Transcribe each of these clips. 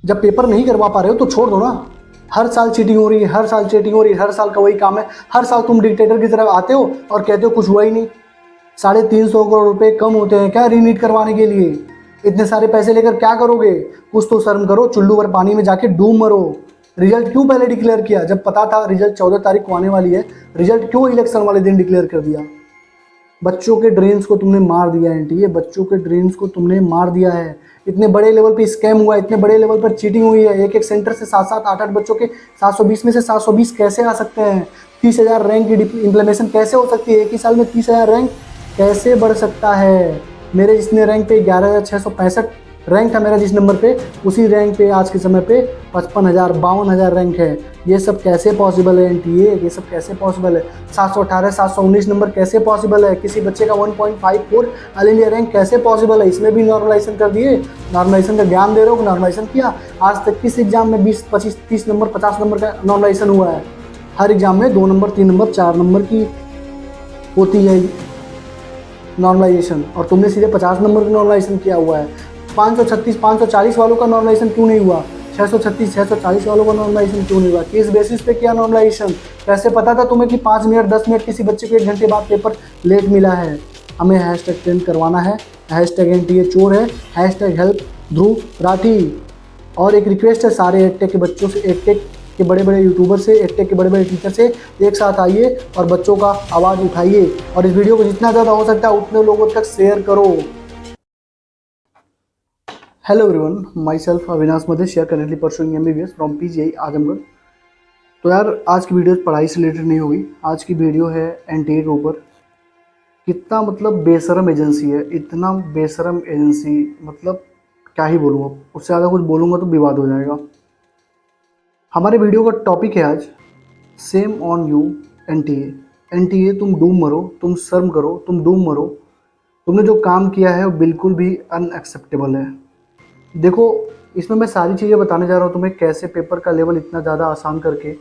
जब पेपर नहीं करवा पा रहे हो तो छोड़ दो ना। हर साल चीटिंग हो रही है, हर साल चीटिंग हो रही है, हर साल का वही काम है। हर साल तुम डिक्टेटर की तरफ आते हो और कहते हो कुछ हुआ ही नहीं। 350 करोड़ रुपए कम होते हैं क्या रीनीट करवाने के लिए? इतने सारे पैसे लेकर क्या करोगे? कुछ तो शर्म करो, चुल्लू भर पानी में जाके डूब मरो। रिजल्ट क्यों पहले डिक्लेयर किया जब पता था रिजल्ट 14 तारीख को आने वाली है? रिजल्ट क्यों इलेक्शन वाले दिन डिक्लेयर कर दिया? बच्चों के ड्रीम्स को तुमने मार दिया एनटीए, बच्चों के ड्रीम्स को तुमने मार दिया है। इतने बड़े लेवल पे स्कैम हुआ है, इतने बड़े लेवल पर चीटिंग हुई है। एक एक सेंटर से 7-7, 8-8 बच्चों के 720 में से 720 कैसे आ सकते हैं? 30,000 रैंक की इम्प्लीमेशन कैसे हो सकती है? एक ही साल में 30,000 रैंक कैसे बढ़ सकता है? मेरे जितने रैंक पे 11,665 रैंक था मेरा जिस नंबर पे, उसी रैंक पे आज के समय पे 55,000 52,000 रैंक है। ये सब कैसे पॉसिबल है एनटीए? ये सब कैसे पॉसिबल है? 718 719 नंबर कैसे पॉसिबल है? किसी बच्चे का 1.54 ऑल इंडिया रैंक कैसे पॉसिबल है? इसमें भी नॉर्मलाइजेशन कर दिए। नॉर्मलाइजेशन का ज्ञान दे रहे हो, नॉर्मलाइजेशन किया। आज तक किस एग्जाम में 20, 25, 30 नंबर, 50 नंबर का नॉर्मलाइजेशन हुआ है? हर एग्जाम में 2 नंबर, 3 नंबर, 4 नंबर की होती है नॉर्मलाइजेशन, और तुमने सीधे 50 नंबर का नॉर्मलाइजेशन किया हुआ है। 536, 540 वालों का नॉर्मलाइजेशन क्यों नहीं हुआ? 636, 640 वालों का नॉर्मलाइजेशन क्यों नहीं हुआ? किस बेसिस पे किया नॉर्मलाइजेशन? कैसे पता था तुम्हें कि 5 मिनट 10 मिनट किसी बच्चे को 1 घंटे बाद पेपर लेट मिला है? हमें हैशटैग ट्रेंड करवाना है, हैशटैग एनटीए चोर है, हैशटैग हेल्प ध्रुव राठी। और एक रिक्वेस्ट है सारे एडटेक के बच्चों से, एडटेक के बड़े बड़े यूट्यूबर से, एडटेक के बड़े बड़े टीचर से, एक साथ आइए और बच्चों का आवाज़ उठाइए और इस वीडियो को जितना ज़्यादा हो सकता है उतने लोगों तक शेयर करो। Hello everyone, my self Avinash Madhesh, share currently pursuing MBBS from PGI Azamgarh. तो यार आज की वीडियो पढ़ाई से रिलेटेड नहीं होगी, आज की वीडियो है एनटीए के ऊपर। कितना मतलब बेशरम एजेंसी है, इतना बेशरम एजेंसी, मतलब क्या ही बोलूँ। अब उससे ज़्यादा कुछ बोलूँगा तो विवाद हो जाएगा। हमारे वीडियो का टॉपिक है आज same on you NTA. NTA तुम डूब मरो, तुम शर्म करो, तुम डूब मरो। तुमने जो काम किया है वो बिल्कुल भी अनएक्सेप्टेबल है। देखो, इसमें मैं सारी चीज़ें बताने जा रहा हूँ तुम्हें, कैसे पेपर का लेवल इतना ज़्यादा आसान करके,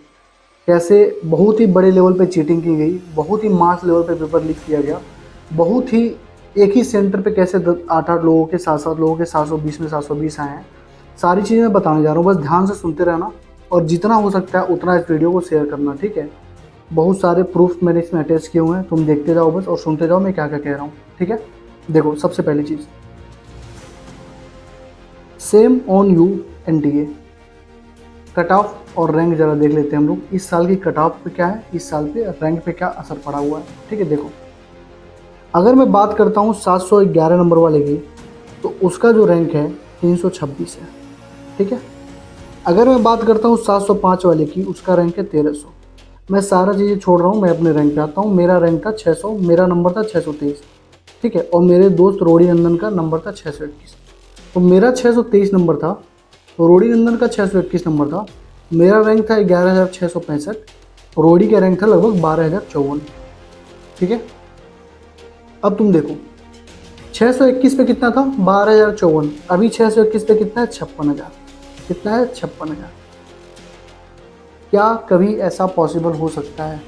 कैसे बहुत ही बड़े लेवल पे चीटिंग की गई, बहुत ही मास लेवल पे पेपर लीक किया गया, बहुत ही एक ही सेंटर पे कैसे 8-8 लोगों के 7-7 लोगों के 720 में 720 आए हैं। सारी चीज़ें मैं बताने जा रहा हूँ, बस ध्यान से सुनते रहना और जितना हो सकता है उतना इस वीडियो को शेयर करना, ठीक है। बहुत सारे प्रूफ मैंने इसमें अटैच किए हुए हैं, तुम देखते जाओ बस और सुनते जाओ मैं क्या क्या कह रहा हूँ, ठीक है। देखो, सबसे पहली चीज़, shame on you NTA cut off और रैंक जरा देख लेते हैं हम लोग। इस साल की कट ऑफ पे क्या है, इस साल पे रैंक पे क्या असर पड़ा हुआ है, ठीक है। देखो, अगर मैं बात करता हूँ 711 नंबर वाले की, तो उसका जो रैंक है 326 है, ठीक है। अगर मैं बात करता हूँ 705 वाले की, उसका रैंक है 1300। मैं सारा चीज़ें छोड़ रहा हूँ, मैं अपने रैंक पे आता हूँ। मेरा रैंक था 600, मेरा नंबर था 623, ठीक है। और मेरे दोस्त रोड़ी नंदन का नंबर था 621। तो मेरा 623 नंबर था, रोड़ी नंदन का 621 नंबर था। मेरा रैंक था 11,665, रोड़ी का रैंक था लगभग 12,054, ठीक है। अब तुम देखो, 621 पे कितना था, 12,054। अभी 621 पे कितना है, 56,000। कितना है, 56,000। क्या कभी ऐसा पॉसिबल हो सकता है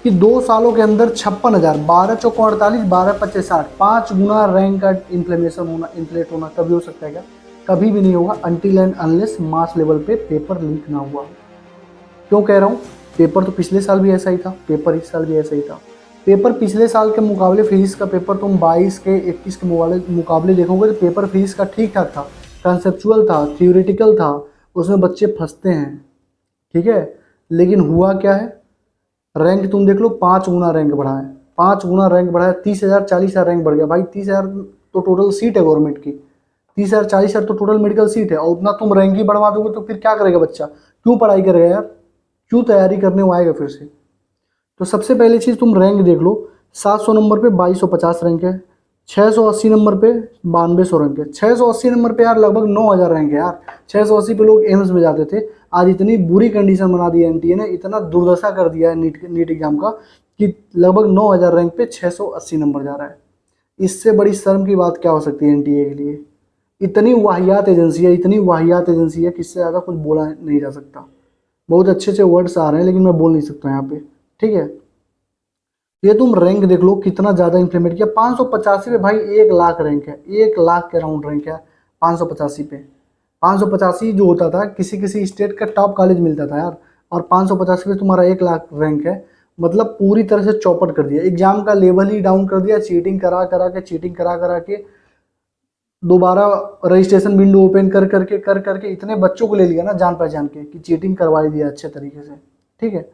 कि 2 सालों के अंदर 56,000, 12 चौको 48, 12 पच्चे 60, 5 गुना रैंक का इम्प्लीमेशन होना, इन्फ्लेट होना कभी हो सकता है क्या? कभी भी नहीं होगा, until and unless mass level पे पेपर लीक ना हुआ। क्यों कह रहा हूँ? पेपर तो पिछले साल भी ऐसा ही था, पेपर इस साल भी ऐसा ही था। पेपर पिछले साल के मुकाबले, फिजिक्स का पेपर तुम 22 के 21 के मुकाबले देखोगे तो पेपर फिजिक्स का ठीक ठाक था, कंसेप्चुअल था, थ्योरेटिकल था, उसमें बच्चे फंसते हैं, ठीक है। लेकिन हुआ क्या है, रैंक तुम देख लो, 5 गुना रैंक बढ़ा है, 5 गुना रैंक बढ़ा है। 30,000 40,000 रैंक बढ़ गया भाई। 30,000 तो टोटल सीट है गवर्नमेंट की, 30,000 40,000 तो टोटल मेडिकल सीट है, और उतना तुम रैंक ही बढ़वा दोगे तो फिर क्या करेगा बच्चा? क्यों पढ़ाई करेगा यार? क्यों तैयारी करने वो आएगा फिर से? तो सबसे पहली चीज़ तुम रैंक देख लो। 700 नंबर पे 2250 रैंक है, 680 नंबर पे 9200 रैंक है, 680 नंबर पे यार लगभग 9,000 रैंक है यार। 680 पे लोग एम्स में जाते थे। आज इतनी बुरी कंडीशन बना दी है एनटीए ने, इतना दुर्दशा कर दिया है नीट एग्जाम का, कि लगभग 9,000 रैंक पे 680 नंबर जा रहा है। इससे बड़ी शर्म की बात क्या हो सकती है एनटीए के लिए? इतनी वाहियात एजेंसी है, इतनी वाहियात एजेंसी है कि इससे ज़्यादा कुछ बोला नहीं जा सकता। बहुत अच्छे अच्छे वर्ड्स आ रहे हैं लेकिन मैं बोल नहीं सकता यहाँ पे, ठीक है। ये तुम रैंक देख लो कितना ज़्यादा इंप्लीमेंट किया। 585 पे भाई 1 लाख रैंक है, 1 लाख के राउंड रैंक है 585 पे। 585 जो होता था, किसी किसी स्टेट का टॉप कॉलेज मिलता था यार, और 585 में तुम्हारा 1 लाख रैंक है। मतलब पूरी तरह से चौपट कर दिया, एग्जाम का लेवल ही डाउन कर दिया, चीटिंग करा करा के, चीटिंग करा करा के दोबारा रजिस्ट्रेशन विंडो ओपन कर करके इतने बच्चों को ले लिया ना जान पहचान के, कि चीटिंग करवा दिया अच्छे तरीके से। ठीक है,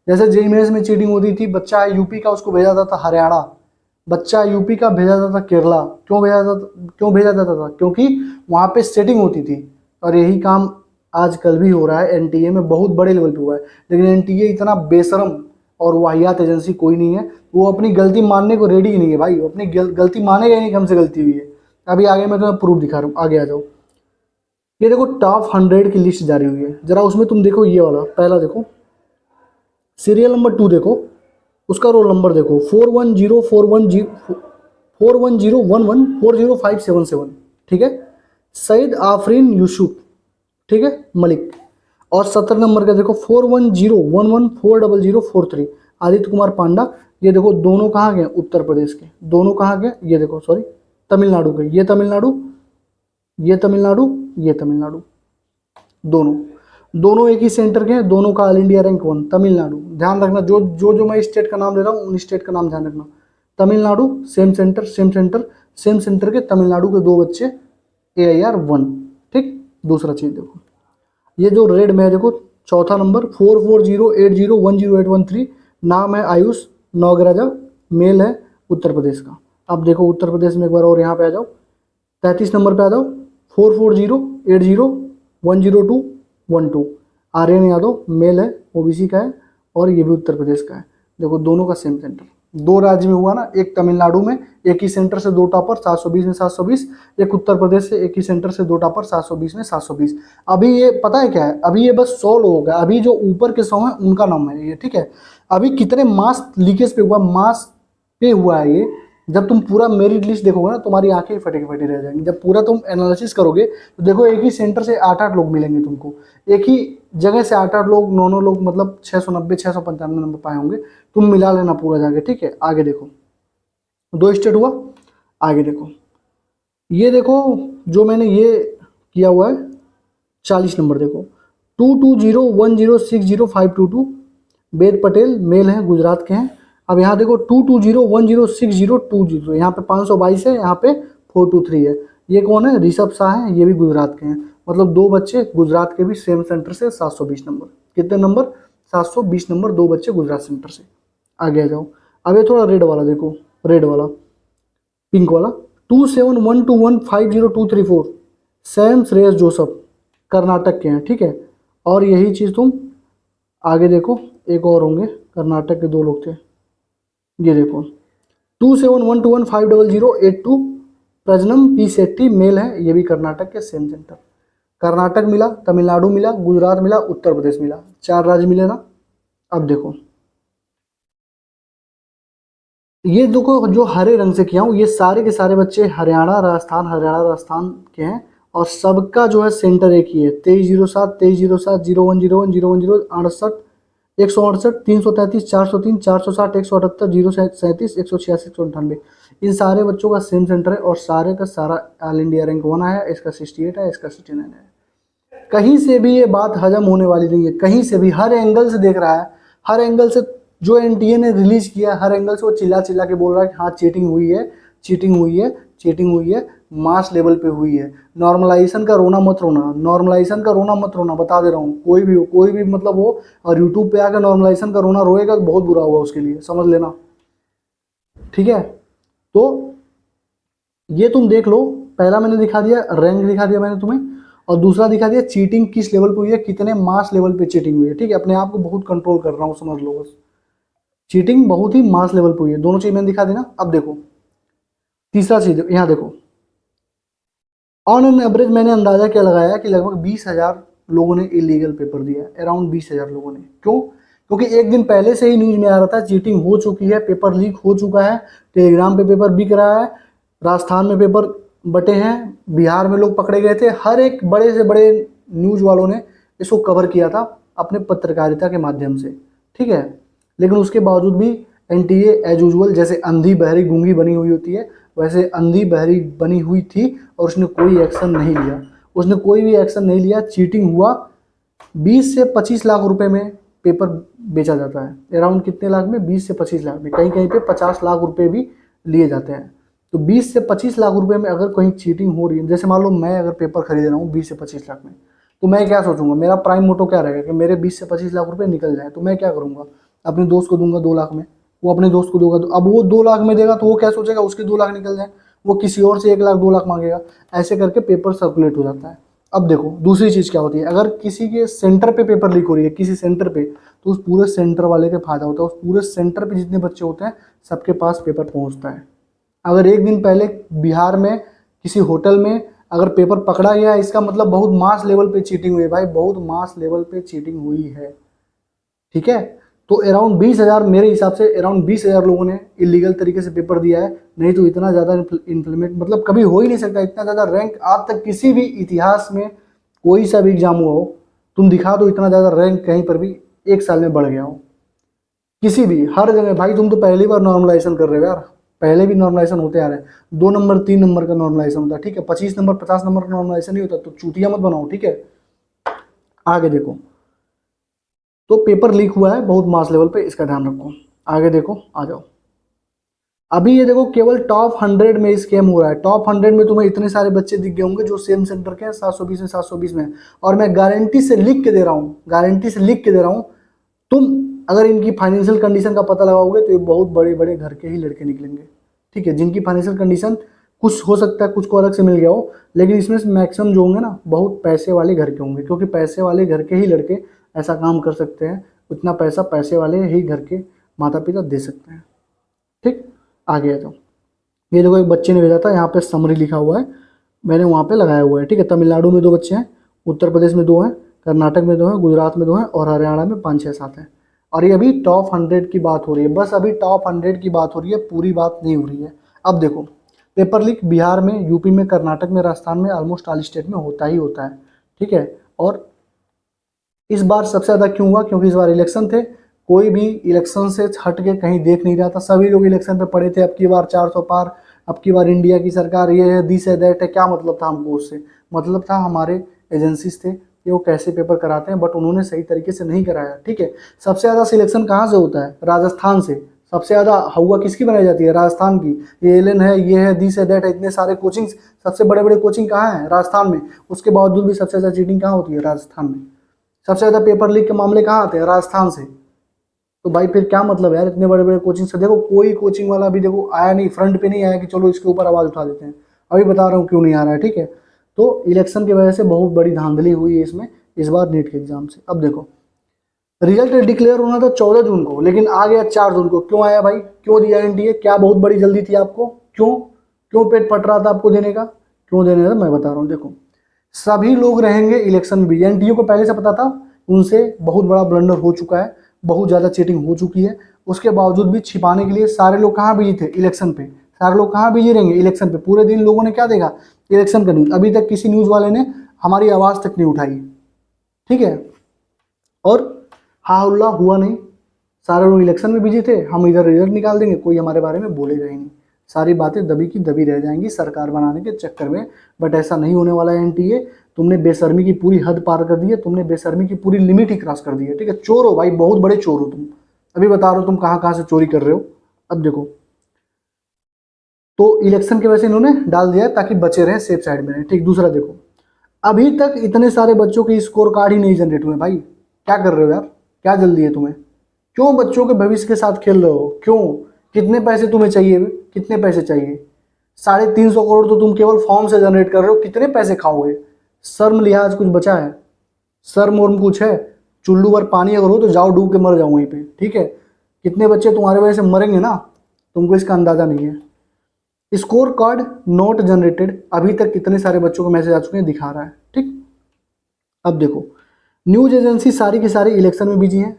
जैसे जेईई मेंस में चीटिंग होती थी, बच्चा यूपी का उसको भेजा जाता था हरियाणा, बच्चा यूपी का भेजा जाता था केरला। क्यों भेजा जाता था? क्योंकि वहाँ पे सेटिंग होती थी। और यही काम आजकल भी हो रहा है, एनटीए में बहुत बड़े लेवल पे हुआ है। लेकिन एनटीए इतना बेशरम और वाहियात एजेंसी कोई नहीं है, वो अपनी गलती मानने को रेडी ही नहीं है भाई, वो अपनी गलती मानेगा ही नहीं कि हमसे गलती हुई है। अभी आगे मैं तुम्हें प्रूफ दिखा रहा हूँ, आगे आ जाओ। ये देखो टॉप 100 की लिस्ट जारी हुई है, जरा उसमें तुम देखो, ये वाला पहला देखो, सीरियल नंबर 2 देखो, उसका रोल नंबर देखो 4104114011405777। ठीक है, सईद आफरीन यूसुफ, ठीक है, मलिक। और 17 नंबर का देखो 4101140043, आदित्य कुमार पांडा। ये देखो दोनों कहाँ गए? उत्तर प्रदेश के। दोनों कहाँ गए? ये देखो, सॉरी, तमिलनाडु के। ये तमिलनाडु, ये तमिलनाडु, ये तमिलनाडु, दोनों दोनों एक ही सेंटर के हैं, दोनों का ऑल इंडिया रैंक 1 तमिलनाडु। ध्यान रखना, जो मैं स्टेट का नाम ले रहा हूँ उन स्टेट का नाम ध्यान रखना। Tamil Nadu same centre, same centre के तमिलनाडु के 2 बच्चे AIR 1। ठीक, दूसरा चीज देखो, ये जो रेड में देखो, चौथा नंबर 4408010813, नाम है आयुष नौगराजा, मेल है, उत्तर प्रदेश का। अब देखो उत्तर प्रदेश में एक बार और यहाँ पे आ जाओ, 33 नंबर पे आ जाओ, 4408010212, आर्यन यादव, मेल है, ओबीसी का है, और ये भी उत्तर प्रदेश का है। देखो दोनों का सेम सेंटर, 2 राज्य में हुआ ना, एक तमिलनाडु में एक ही सेंटर से 2 टॉपर 720 में 720, एक उत्तर प्रदेश से एक ही सेंटर से 2 टॉपर 720 में 720। अभी ये पता है क्या है, अभी ये बस 100 लोग हैं, अभी जो ऊपर के 100 हैं उनका नाम है ये। ठीक है, अभी कितने मास लीकेज पे हुआ, मास पे हुआ है ये। जब तुम पूरा मेरिट लिस्ट देखोगे ना, तुम्हारी आंखें ही फटी फटी रह जाएंगी। जब पूरा तुम एनालिसिस करोगे तो देखो, एक ही सेंटर से 8-8 लोग मिलेंगे तुमको, एक ही जगह से 8-8 लोग, 9-9 लोग, मतलब 690 695 नंबर पाए होंगे। तुम मिला लेना पूरा जाके। ठीक है, आगे देखो, 2 स्टेट हुआ, आगे देखो, ये देखो जो मैंने ये किया हुआ है, 40 नंबर देखो, 2201060522, वेद पटेल, मेल हैं, गुजरात के हैं। अब यहाँ देखो 22010602, यहाँ पे 522 है, यहाँ पे 423 है। ये कौन है? ऋषभ शाह है, ये भी गुजरात के हैं। मतलब 2 बच्चे गुजरात के भी सेम सेंटर से 720 नंबर। कितने नंबर? 720 नंबर, 2 बच्चे गुजरात सेंटर से। आगे आ जाओ, अब ये थोड़ा रेड वाला देखो, रेड वाला, पिंक वाला, 2712150234, सैम श्रेयस जोसफ, कर्नाटक के हैं। ठीक है, और यही चीज़ तुम आगे देखो, एक और होंगे कर्नाटक के, 2 लोग थे, ये देखो 2712150082, प्रजनम पी शेट्टी, मेल है, ये भी कर्नाटक के, सेम सेंटर। कर्नाटक मिला, तमिलनाडु मिला, गुजरात मिला, उत्तर प्रदेश मिला, 4 राज्य मिले ना। अब देखो, ये देखो जो हरे रंग से किया हूँ, ये सारे के सारे बच्चे हरियाणा राजस्थान के हैं, और सबका जो है सेंटर एक ही है, 2307 2307 0101 0101 68 168 333 403 460 178 037 186 198। इन सारे बच्चों का सेम सेंटर है, और सारे का सारा ऑल इंडिया रैंक 1 आया, इसका 68 है, इसका 69 है। कहीं से भी ये बात हजम होने वाली नहीं है, कहीं से भी, हर एंगल से देख रहा है, हर एंगल से जो एनटीए ने रिलीज किया, हर एंगल से वो चिल्ला चिल्ला के बोल रहा है कि हाँ चीटिंग हुई है, चीटिंग हुई है, चीटिंग हुई है, मास लेवल पे हुई है। नॉर्मलाइजेशन का रोना मत रोना, नॉर्मलाइजेशन का रोना मत रोना, बता दे रहा हूँ, कोई भी हो, कोई भी मतलब हो, और यूट्यूब पे आकर नॉर्मलाइजेशन का रोना रोएगा तो बहुत बुरा होगा उसके लिए, समझ लेना। ठीक है, तो ये तुम देख लो, पहला मैंने दिखा दिया, रैंक दिखा दिया मैंने तुम्हें, और दूसरा दिखा दिया चीटिंग किस लेवल पे हुई है, कितने मास लेवल पे चीटिंग हुई है। ठीक है, अपने आप को बहुत कंट्रोल कर रहा हूँ, समझ लो बस, चीटिंग बहुत ही मास लेवल पे हुई है। दोनों चीज मैंने दिखा दी ना। अब देखो तीसरा चीज, यहाँ देखो, ऑन एन एवरेज मैंने अंदाजा क्या लगाया कि लगभग 20,000 लोगों ने इलीगल पेपर दिया है, अराउंड 20,000 लोगों ने। क्यों? क्योंकि एक दिन पहले से ही न्यूज में आ रहा था चीटिंग हो चुकी है, पेपर लीक हो चुका है, टेलीग्राम पे पेपर बिक रहा है, राजस्थान में पेपर बटे हैं, बिहार में लोग पकड़े गए थे, हर एक बड़े से बड़े न्यूज वालों ने इसको कवर किया था अपने पत्रकारिता के माध्यम से। ठीक है, लेकिन उसके बावजूद भी एनटीए एज यूजुअल जैसे अंधी बहरी गूंगी बनी हुई होती है, वैसे अंधी बहरी बनी हुई थी, और उसने कोई एक्शन नहीं लिया। उसने कोई भी एक्शन नहीं लिया, चीटिंग हुआ। 20 से 25 लाख रुपए में पेपर बेचा जाता है। अराउंड कितने लाख में? 20 से 25 लाख में। कहीं कहीं पे 50 लाख रुपए भी लिए जाते हैं। तो 20 से 25 लाख रुपए में अगर कहीं चीटिंग हो रही है, जैसे मान लो मैं अगर पेपर खरीद रहा हूँ 20 से 25 लाख में, तो मैं क्या सोचूंगा, मेरा प्राइम मोटो क्या रहेगा कि मेरे 20 से 25 लाख रुपए निकल जाए। तो मैं क्या करूंगा, अपने दोस्त को दूंगा 2 लाख में, वो अपने दोस्त को दूंगा। अब वो 2 लाख में देगा तो वो क्या सोचेगा, उसके 2 लाख निकल जाए, वो किसी और से 1 लाख 2 लाख मांगेगा। ऐसे करके पेपर सर्कुलेट हो जाता है। अब देखो दूसरी चीज़ क्या होती है, अगर किसी के सेंटर पे पेपर लीक हो रही है, किसी सेंटर पे, तो उस पूरे सेंटर वाले का फायदा होता है। उस पूरे सेंटर पे जितने बच्चे होते हैं सबके पास पेपर पहुंचता है। अगर एक दिन पहले बिहार में किसी होटल में अगर पेपर पकड़ा गया, इसका मतलब बहुत मास लेवल पे चीटिंग हुई है भाई, बहुत मास लेवल पे चीटिंग हुई है। ठीक है, तो अराउंड 20,000, मेरे हिसाब से अराउंड 20,000 लोगों ने इलीगल तरीके से पेपर दिया है। नहीं तो इतना ज़्यादा इम्प्लीमेंट मतलब कभी हो ही नहीं सकता, इतना ज़्यादा रैंक आज तक किसी भी इतिहास में कोई सा भी एग्जाम हुआ हो, तुम दिखा दो इतना ज़्यादा रैंक कहीं पर भी 1 साल में बढ़ गया हो, किसी भी हर जगह। भाई तुम तो पहली बार नॉर्मलाइजेशन कर रहे हो यार, पहले भी नॉर्मलाइजेशन होते आ रहे हैं। 2 नंबर 3 नंबर का नॉर्मलाइजेशन होता है, ठीक है, 25 नंबर 50 नंबर का नॉर्मलाइजेशन नहीं होता, तो चूतिया मत बनाओ, ठीक है। आगे देखो, तो पेपर लीक हुआ है बहुत मास लेवल पे, इसका ध्यान रखो। आगे देखो, आ जाओ। अभी ये देखो केवल टॉप 100 में स्कैम हो रहा है। टॉप 100 में तुम्हें इतने सारे बच्चे दिख गए होंगे जो सेम सेंटर के हैं, 720 में 720 में। और मैं गारंटी से लिख के दे रहा हूँ, गारंटी से लिख के दे रहा हूँ, तुम अगर इनकी फाइनेंशियल कंडीशन का पता लगाओगे तो ये बहुत बड़े बड़े घर के ही लड़के निकलेंगे, ठीक है, जिनकी फाइनेंशियल कंडीशन कुछ हो सकता है कुछ को अलग से मिल गया हो, लेकिन इसमें से मैक्सिमम जो होंगे ना बहुत पैसे वाले घर के होंगे, क्योंकि पैसे वाले घर के ही लड़के ऐसा काम कर सकते हैं। उतना पैसा पैसे वाले ही घर के माता पिता दे सकते हैं। ठीक, आगे आ जाओ। ये देखो एक बच्चे ने भेजा था, यहाँ पे समरी लिखा हुआ है, मैंने वहाँ पे लगाया हुआ है, ठीक है। तमिलनाडु में 2 बच्चे हैं, उत्तर प्रदेश में 2 हैं, कर्नाटक में 2 हैं, गुजरात में 2 हैं, और हरियाणा में 5 6 7 हैं। और ये अभी टॉप 100 की बात हो रही है, बस अभी टॉप 100 की बात हो रही है, पूरी बात नहीं हो रही है। अब देखो पेपर लीक बिहार में, यूपी में, कर्नाटक में, राजस्थान में, ऑलमोस्ट ऑल स्टेट में होता ही होता है, ठीक है। और इस बार सबसे ज़्यादा क्यों हुआ, क्योंकि इस बार इलेक्शन थे, कोई भी इलेक्शन से हट के कहीं देख नहीं रहा था, सभी लोग इलेक्शन पे पड़े थे। अब की बार 400 पार, अब की बार इंडिया की सरकार, ये है, दिस है, दैट है। क्या मतलब था हमको उससे? मतलब था हमारे एजेंसीज थे कि वो कैसे पेपर कराते हैं, बट उन्होंने सही तरीके से नहीं कराया, ठीक है। सबसे ज़्यादा सिलेक्शन कहाँ से होता है? राजस्थान से। सबसे ज़्यादा हवा किसकी बनाई जाती है? राजस्थान की। ये एलन है, ये है, दिस है, दैट है, इतने सारे कोचिंग, सबसे बड़े बड़े कोचिंग कहाँ हैं? राजस्थान में। उसके बावजूद भी सबसे ज़्यादा चीटिंग कहाँ होती है? राजस्थान में। सबसे ज़्यादा पेपर लीक के मामले कहाँ आते हैं? राजस्थान से। तो भाई फिर क्या मतलब है यार, इतने बड़े बड़े कोचिंग से देखो कोई कोचिंग वाला अभी देखो आया नहीं, फ्रंट पे नहीं आया कि चलो इसके ऊपर आवाज़ उठा देते हैं। अभी बता रहा हूँ क्यों नहीं आ रहा है, ठीक है। तो इलेक्शन की वजह से बहुत बड़ी धांधली हुई है इसमें, इस बार नीट के एग्जाम से। अब देखो रिजल्ट डिक्लेयर होना था 14 जून को, लेकिन आ गया 4 जून को। क्यों आया भाई? क्यों दिया एनडीए? क्या बहुत बड़ी जल्दी थी आपको? क्यों क्यों पेट फट रहा था आपको देने का? क्यों देने का मैं बता रहा हूँ। देखो सभी लोग रहेंगे इलेक्शन में भी, एनटीए को पहले से पता था उनसे बहुत बड़ा ब्लंडर हो चुका है, बहुत ज़्यादा चीटिंग हो चुकी है। उसके बावजूद भी छिपाने के लिए सारे लोग कहाँ बिजी थे? इलेक्शन पे। सारे लोग कहाँ बिजी रहेंगे? इलेक्शन पे। पूरे दिन लोगों ने क्या देखा? इलेक्शन का न्यूज़। अभी तक किसी न्यूज़ वाले ने हमारी आवाज़ तक नहीं उठाई, ठीक है। और हा हुल्ला हुआ नहीं, सारे लोग इलेक्शन में बिजी थे। हम इधर रिजल्ट निकाल देंगे, कोई हमारे बारे में बोलेगा ही नहीं, सारी बातें दबी की दबी रह जाएंगी सरकार बनाने के चक्कर में। बट ऐसा नहीं होने वाला है एनटीए, तुमने बेशर्मी की पूरी हद पार कर दी है, तुमने बेशर्मी की पूरी लिमिट ही क्रॉस कर दी है, ठीक है। चोर हो भाई, बहुत बड़े चोर हो तुम। अभी बता रहा हो तुम कहाँ कहाँ से चोरी कर रहे हो। अब देखो तो इलेक्शन की वजह से इन्होंने डाल दिया है ताकि बचे रहें, सेफ साइड में रहें, ठीक। दूसरा देखो अभी तक इतने सारे बच्चों के स्कोर कार्ड ही नहीं जनरेट हुए भाई। क्या कर रहे हो यार, क्या जल्दी है तुम्हें? क्यों बच्चों के भविष्य के साथ खेल रहे हो? क्यों? कितने पैसे तुम्हें चाहिए? कितने पैसे चाहिए? 350 करोड़ तो तुम केवल फॉर्म से जनरेट कर रहे हो, कितने पैसे खाओगे? शर्म लिहाज कुछ बचा है? शर्म और कुछ है? चुल्लू भर पानी अगर हो तो जाओ डूब के मर जाओ वहीं पे, ठीक है। कितने बच्चे तुम्हारे वजह से मरेंगे ना, तुमको इसका अंदाजा नहीं है। स्कोर कार्ड नॉट जनरेटेड, अभी तक कितने सारे बच्चों को मैसेज आ चुके हैं दिखा रहा है, ठीक। अब देखो न्यूज एजेंसी सारी की सारी इलेक्शन में बिजी हैं,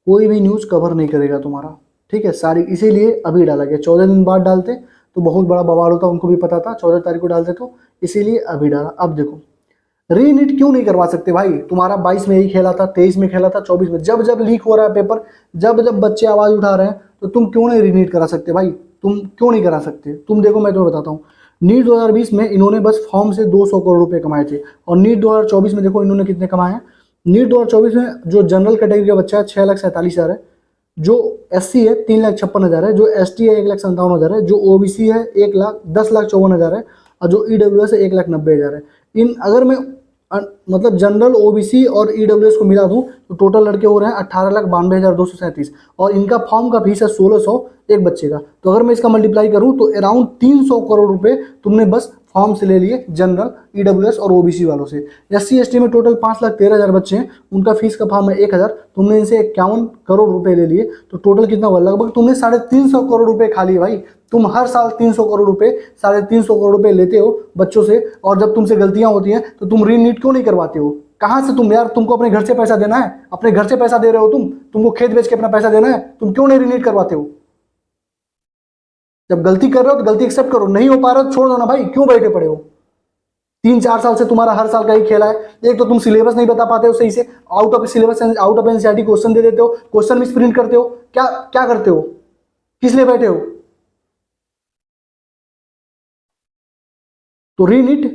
कोई भी न्यूज़ कवर नहीं करेगा तुम्हारा, ठीक है, सारी। इसीलिए अभी डाला गया, 14 दिन बाद डालते तो बहुत बड़ा बवाल होता, उनको भी पता था 14 तारीख को डालते, तो इसीलिए अभी डाला। अब देखो रीनीट क्यों नहीं करवा सकते भाई? तुम्हारा 22 में यही खेला था, 23 में खेला था, 24 में, जब जब लीक हो रहा है पेपर, जब जब बच्चे आवाज़ उठा रहे हैं, तो तुम क्यों नहीं रीनीट करा सकते भाई? तुम क्यों नहीं करा सकते? तुम देखो मैं तुम्हें बताता हूँ, नीट 2020 में इन्होंने बस फॉर्म से 200 करोड़ रुपए कमाए थे, और नीट 2024 में देखो इन्होंने कितने कमाए हैं। नीट 2024 में जो जनरल कैटेगरी का बच्चा है 6,47,000 है, जो SC है 3,56,000 है, जो ST है 1,57,000 है, जो OBC है 10,54,000 है, और जो EWS है 1,90,000 है। इन अगर मैं मतलब जनरल OBC और EWS को मिला दूं तो टोटल लड़के हो रहे हैं 18,92,237, और इनका फॉर्म का फीस है 1,600 एक बच्चे का। तो अगर मैं इसका मल्टीप्लाई करूं तो अराउंड 300 करोड़ रुपए तुमने बस फॉर्म से ले लिए, जनरल, EWS और OBC वालों से। SC ST में टोटल 5,13,000 बच्चे हैं, उनका फीस का फॉर्म है 1,000, तुमने इनसे 51 करोड़ रुपए ले लिए, तो टोटल कितना हुआ? लगभग तुमने 350 करोड़ रुपए खा लिए भाई। तुम हर साल 300 करोड़ रुपए, 350 करोड़ रुपए लेते हो बच्चों से, और जब तुमसे गलतियां होती हैं तो तुम रीनीट क्यों नहीं करवाते हो? कहां से तुम यार, तुमको अपने घर से पैसा देना है, अपने घर से पैसा दे रहे हो तुमको खेत बेच के अपना पैसा देना है, तुम क्यों नहीं रीनीट करवाते हो? जब गलती कर रहे हो तो गलती एक्सेप्ट करो, नहीं हो पा रहा तो छोड़ दो ना भाई, क्यों बैठे पड़े हो? 3-4 साल से तुम्हारा हर साल का ही खेला है। एक तो तुम सिलेबस नहीं बता पाते हो सही से, out of syllabus, out of NCERT question दे देते हो, क्वेश्चन मिस प्रिंट करते हो, क्या क्या करते हो? किस लिए बैठे हो? तो रीनीट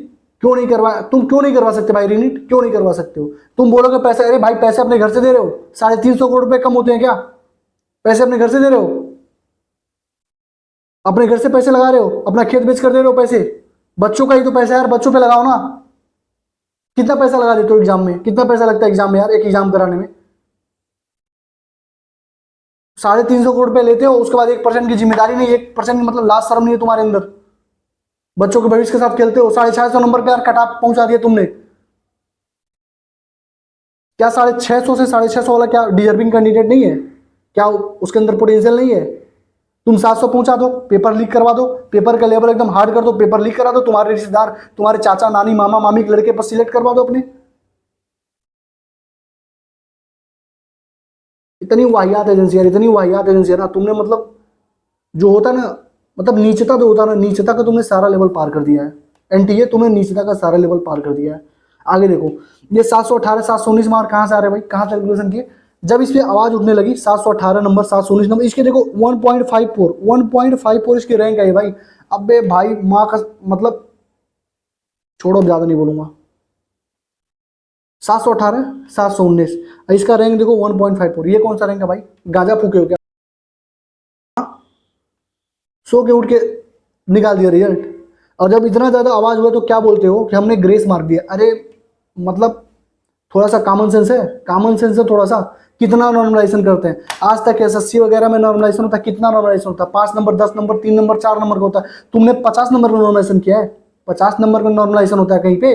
क्यों नहीं करवा, तुम क्यों नहीं करवा सकते भाई? रीनीट क्यों नहीं करवा सकते हो? तुम बोलोगे पैसे, अरे भाई पैसे अपने घर से दे रहे हो, 350 करोड़ रुपए कम होते हैं क्या? पैसे अपने घर से दे रहे हो, अपने घर से पैसे लगा रहे हो, अपना खेत बेच कर दे रहे हो पैसे, बच्चों का ही तो पैसा है यार, बच्चों पे लगाओ ना। कितना पैसा लगा देते हो एग्जाम में? कितना पैसा लगता है एग्जाम में यार, एक एग्जाम कराने में? 350 करोड़ रुपए लेते हो, उसके बाद 1% की जिम्मेदारी नहीं, 1% मतलब लास्ट शर्म नहीं है तुम्हारे अंदर? बच्चों के भविष्य के साथ खेलते हो। 650 नंबर पे यार कट ऑफ पहुंचा दिया तुमने। क्या 650 से 650 वाला क्या डिजर्विंग कैंडिडेट नहीं है? क्या उसके अंदर पोटेंशियल नहीं है? तुम 700 पहुंचा दो, पेपर लीक करवा दो, पेपर का लेवल एकदम हार्ड कर दो, पेपर लीक करा दो, तुम्हारे रिश्तेदार, तुम्हारे चाचा, नानी, मामा, मामी के लड़के पर सिलेक्ट करवा दो अपने। इतनी वाहियात एजेंसी है, इतनी वाहियात एजेंसी है ना, तुमने मतलब जो होता है ना, मतलब नीचता जो होता है ना, नीचता का तुमने सारा लेवल पार कर दिया है। NTA तुमने नीचता का सारा लेवल पार कर दिया है। आगे देखो, ये 718 719 मार्क कहाँ से आ रहे भाई, कहाँ से कैलकुलेशन किए? जब इस पे आवाज उठने लगी 718 नंबर, 719 नंबर, इसके देखो 1.54 इसकी रैंक आई भाई। अबे भाई माँ का मतलब, छोड़ो ज्यादा नहीं बोलूंगा। 718 719, इसका रैंक देखो 1.54, ये कौन सा रैंक है भाई? गांजा फूके हो क्या? सो के उठ के निकाल दिया रिजल्ट। और जब इतना ज्यादा आवाज हुआ तो क्या बोलते हो कि हमने ग्रेस मार्क दिया? अरे मतलब थोड़ा सा कॉमन सेंस है, कॉमन सेंस है थोड़ा सा। कितना नॉर्मलाइजेशन करते हैं आज तक? SSC वगैरह में नॉर्मलाइजेशन होता है, कितना नॉर्मलाइजेशन होता है? 5 नंबर, 10 नंबर, 3 नंबर, 4 नंबर का होता है। तुमने 50 नंबर का नॉर्मलाइजेशन किया है? 50 नंबर का नॉर्मलाइजेशन होता है कहीं पे?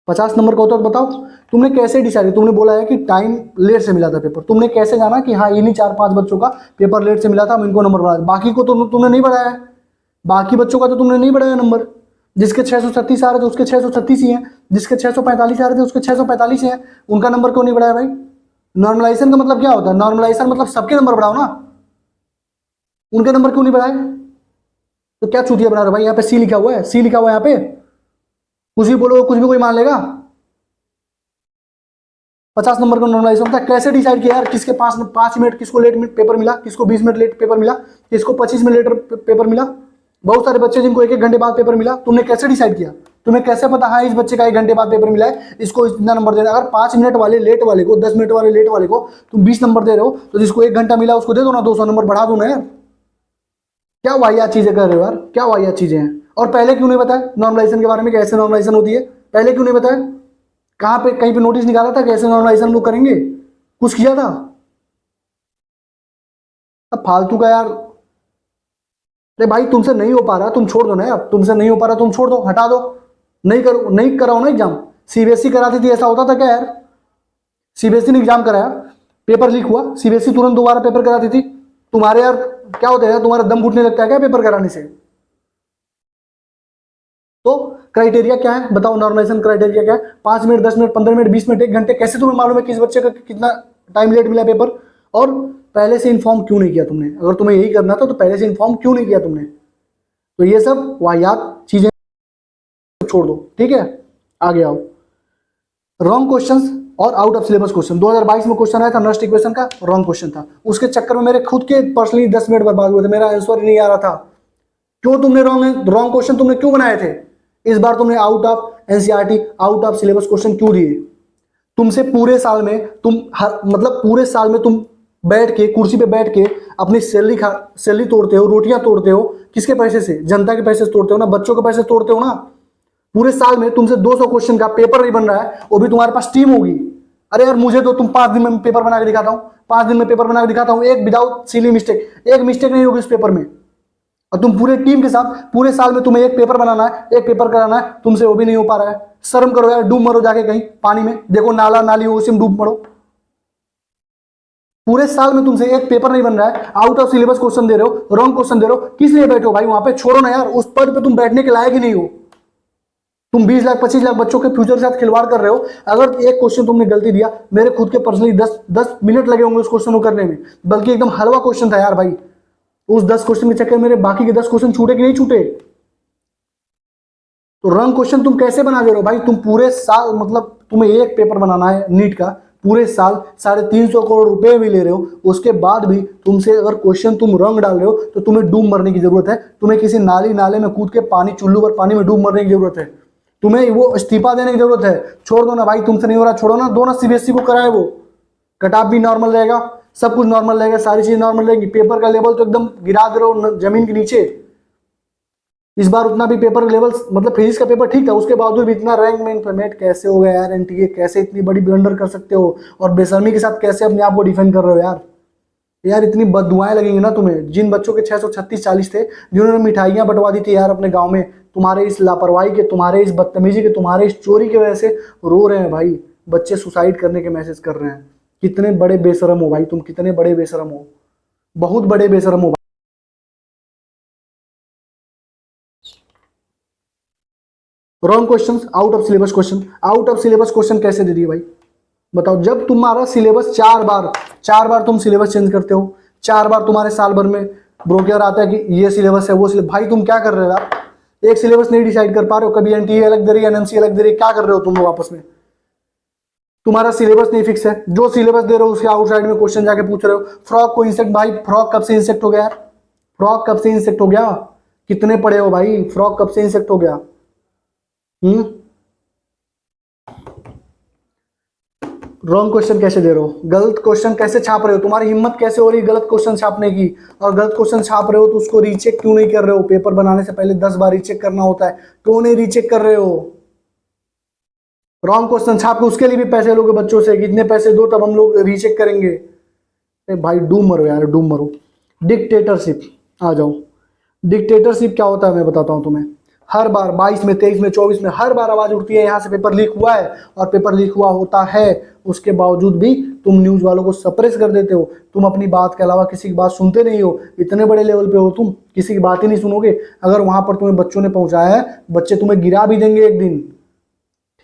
50 नंबर का होता है तो बताओ, तुमने कैसे डिसाइड? तुमने बोला है कि टाइम लेट से मिला था पेपर, तुमने कैसे जाना कि हाँ इन्हीं 4-5 बच्चों का पेपर लेट से मिला था, हम इनको नंबर बढ़ा, बाकी को तो तुमने नहीं बढ़ाया है। बाकी बच्चों का तो तुमने नहीं बढ़ाया नंबर। जिसके 636 आ रहे थे उसके 636 ही हैं, जिसके 645 आ रहे थे उसके 645 ही हैं, उनका नंबर क्यों नहीं बढ़ाया भाई? नॉर्मलाइजेशन का मतलब क्या होता है? नॉर्मलाइजेशन मतलब सबके नंबर बढ़ाओ ना, उनके नंबर क्यों नहीं बढ़ाए? तो क्या चूतिया बना रहे हो भाई? यहाँ पे सी लिखा हुआ है, सी लिखा हुआ है यहाँ पे, कुछ भी बोलो कुछ भी कोई मान लेगा। 50 नंबर का नॉर्मलाइजेशन होता है। कैसे डिसाइड किया यार किसके 5 मिनट, किसको लेट पेपर मिला, किसको 20 मिनट लेट पेपर मिला, किसको 25 मिनट लेट पेपर मिला? बहुत सारे बच्चे जिनको 1-1 घंटे बाद पेपर मिला। तुमने कैसे डिसाइड किया? तुम्हें कैसे पता हाँ इस बच्चे का 1 घंटे बाद पेपर मिला है, इसको इतना नंबर देना? अगर 5 मिनट वाले लेट वाले को, 10 मिनट वाले लेट वाले को तुम 20 नंबर दे रहे हो, तो जिसको 1 घंटा मिला उसको दे दो ना 200 नंबर, बढ़ा दो ना यार। क्या वाहियात चीजें कर रहे हो यार, क्या वाहियात चीजें हैं। और पहले क्यों नहीं बताया नॉर्मलाइजेशन के बारे में, कैसे नॉर्मलाइजेशन होती है? पहले क्यों नहीं बताया? कहाँ पे कहीं पे नोटिस निकाला था कैसे नॉर्मलाइजेशन लोग करेंगे? कुछ किया था? अब फालतू का यार, अरे भाई तुमसे नहीं हो पा रहा तुम छोड़ दो ना यार, तुमसे नहीं हो पा रहा तुम छोड़ दो, हटा दो, नहीं करो, नहीं कराओ ना एग्जाम। CBSE कराती थी, ऐसा होता था क्या यार? CBSE ने एग्जाम कराया, पेपर लीक हुआ, CBSE तुरंत दोबारा पेपर कराती थी। तुम्हारे यार क्या होता है यार, तुम्हारा दम घुटने लगता है क्या पेपर कराने से? तो क्राइटेरिया क्या है बताओ? नॉर्मलाइजेशन क्राइटेरिया क्या है? 5 मिनट, 10 मिनट, 15 मिनट, 20 मिनट, 1 घंटे, कैसे तुम्हें मालूम है किस बच्चे का कितना टाइम लेट मिला पेपर? और पहले से इन्फॉर्म क्यों नहीं किया तुमने? अगर तुम्हें यही करना था तो पहले से इन्फॉर्म क्यों नहीं किया तुमने? तो ये सब वाहियात चीजें छोड़ दो, ठीक है? आगे आओ। रॉन्ग क्वेश्चंस और आउट ऑफ सिलेबस क्वेश्चन। 2022 में क्वेश्चन आया था नस्ट इक्वेशन का, रॉन्ग क्वेश्चन था, उसके चक्कर में मेरे खुद के पर्सनली 10 मिनट बर्बाद हुए थे, मेरा आंसर ही नहीं आ रहा था। क्यों तुमने रॉन्ग क्वेश्चन तुमने क्यों बनाए थे? इस बार तुमने out of NCERT, out of syllabus question क्यों दिए? तुमसे पूरे साल में तुम हर मतलब पूरे साल में तुम बैठ के कुर्सी पे बैठ के अपनी सैलरी तोड़ते हो, रोटियां तोड़ते हो, किसके पैसे से? जनता के पैसे से तोड़ते हो ना, बच्चों के पैसे से तोड़ते हो ना। पूरे साल में तुमसे 200 क्वेश्चन का पेपर नहीं बन रहा है, वो भी तुम्हारे पास टीम होगी। अरे यार मुझे तो तुम 5 दिन में पेपर बना के दिखाता हूं, 5 दिन में पेपर बना के दिखाता हूं, एक विदाउट सिली मिस्टेक, एक मिस्टेक नहीं होगी उस पेपर में। और तुम पूरे टीम के साथ पूरे साल में तुम्हें एक पेपर बनाना है, एक पेपर कराना है, तुमसे वो भी नहीं हो पा रहा है। शर्म करो यार, डूब मरो जाके कहीं पानी में, देखो नाला नाली हो उसी में डूब मरो। पूरे साल में तुमसे एक पेपर नहीं बन रहा है, आउट ऑफ सिलेबस क्वेश्चन दे रहे हो, रॉन्ग क्वेश्चन दे रहे हो, किस लिए बैठे हो भाई वहां पे? छोड़ो ना यार, उस पद पे तुम बैठने के लायक ही नहीं हो। तुम 20 लाख 25 लाख बच्चों के फ्यूचर के साथ खिलवाड़ कर रहे हो। अगर एक क्वेश्चन तुमने गलती दिया, मेरे खुद के पर्सनली 10 मिनट लगे होंगे उस क्वेश्चन को करने में, बल्कि एकदम हलवा क्वेश्चन था यार भाई। उस 10 क्वेश्चन के चक्कर मेरे बाकी के 10 क्वेश्चन छूटे कि नहीं छूटे? तो रॉन्ग क्वेश्चन तुम कैसे बना दे रहे हो भाई? तुम पूरे साल मतलब तुम्हें एक पेपर बनाना है नीट का, पूरे साल 350 करोड़ रुपए भी ले रहे हो, उसके बाद भी तुमसे अगर क्वेश्चन तुम रॉन्ग डाल रहे हो तो तुम्हें डूब मरने की जरूरत है। तुम्हें किसी नाले में कूद के पानी, चुल्लू पर पानी में डूब मरने की जरूरत है। तुम्हें वो इस्तीफा देने की जरूरत है। छोड़ दो ना भाई, तुमसे नहीं हो रहा, छोड़ो ना, दो ना सीबीएसई को कराए। वो कट ऑफ भी नॉर्मल रहेगा, सब कुछ नॉर्मल रहेगा, सारी चीज नॉर्मल रहेगी। पेपर का लेवल तो एकदम गिरा दे रहे हो जमीन के नीचे। इस बार उतना भी पेपर लेवल मतलब फिजिक्स का पेपर ठीक था, उसके बावजूद भी इतना रैंक में इंप्लीमेंट कैसे हो गया यार? एनटीए कैसे इतनी बड़ी ब्लंडर कर सकते हो? और बेशर्मी के साथ कैसे अपने आप को डिफेंड कर रहे हो यार? यार इतनी बददुआएं लगेंगी ना तुम्हें। जिन बच्चों के 636 थे, जिन्होंने मिठाइयां बंटवा दी थी यार अपने गांव में, तुम्हारे इस लापरवाही के, तुम्हारे इस बदतमीजी के, तुम्हारे इस चोरी की वजह से रो रहे हैं भाई। बच्चे सुसाइड करने के मैसेज कर रहे हैं। कितने बड़े बेशरम हो भाई तुम, कितने बड़े बेशरम हो, बहुत बड़े बेशरम हो। Wrong question, out of syllabus question, out of syllabus question कैसे दे दिए भाई? बताओ। जब तुम्हारा सिलेबस 4 बार तुम सिलेबस चेंज करते हो, 4 बार तुम्हारे साल भर में ब्रोकर आता है कि ये सिलेबस है वो सिलेबस, भाई तुम क्या कर रहे हो यार? एक सिलेबस नहीं डिसाइड कर पा रहे हो, कभी एनटीए अलग दे रही है, एनएमसी अलग दे रही है, क्या कर रहे हो तुम लोग आपस में? तुम्हारा सिलेबस नहीं फिक्स है, जो सिलेबस दे रहे हो उसके आउटसाइड में क्वेश्चन जाके पूछ रहे हो। फ्रॉक को इंसेक्ट, भाई फ्रॉक कब से इंसेक्ट हो गया यार? फ्रॉक कब से इंसेक्ट हो गया? कितने पढ़े हो भाई? फ्रॉक कब से इंसेक्ट हो गया? रॉन्ग क्वेश्चन कैसे दे रहे हो? गलत क्वेश्चन कैसे छाप रहे हो? तुम्हारी हिम्मत कैसे हो रही है गलत क्वेश्चन छापने की? और गलत क्वेश्चन छाप रहे हो तो उसको रीचेक क्यों नहीं कर रहे हो? पेपर बनाने से पहले 10 बार रीचेक करना होता है, क्यों नहीं रीचेक कर रहे हो? रॉन्ग क्वेश्चन छाप के उसके लिए भी पैसे लोगे बच्चों से, कितने पैसे दो तब हम लोग रीचेक करेंगे। भाई डूब मरो यार, डूब मरो। डिक्टेटरशिप आ जाओ। डिक्टेटरशिप क्या होता है मैं बताता हूं तुम्हें। हर बार 22 में, 23 में, 24 में हर बार आवाज उठती है यहाँ से पेपर लीक हुआ है, और पेपर लीक हुआ होता है, उसके बावजूद भी तुम न्यूज वालों को सप्रेस कर देते हो। तुम अपनी बात के अलावा किसी की बात सुनते नहीं हो। इतने बड़े लेवल पे हो तुम, किसी की बात ही नहीं सुनोगे। अगर वहां पर तुम्हें बच्चों ने पहुंचाया है, बच्चे तुम्हें गिरा भी देंगे एक दिन,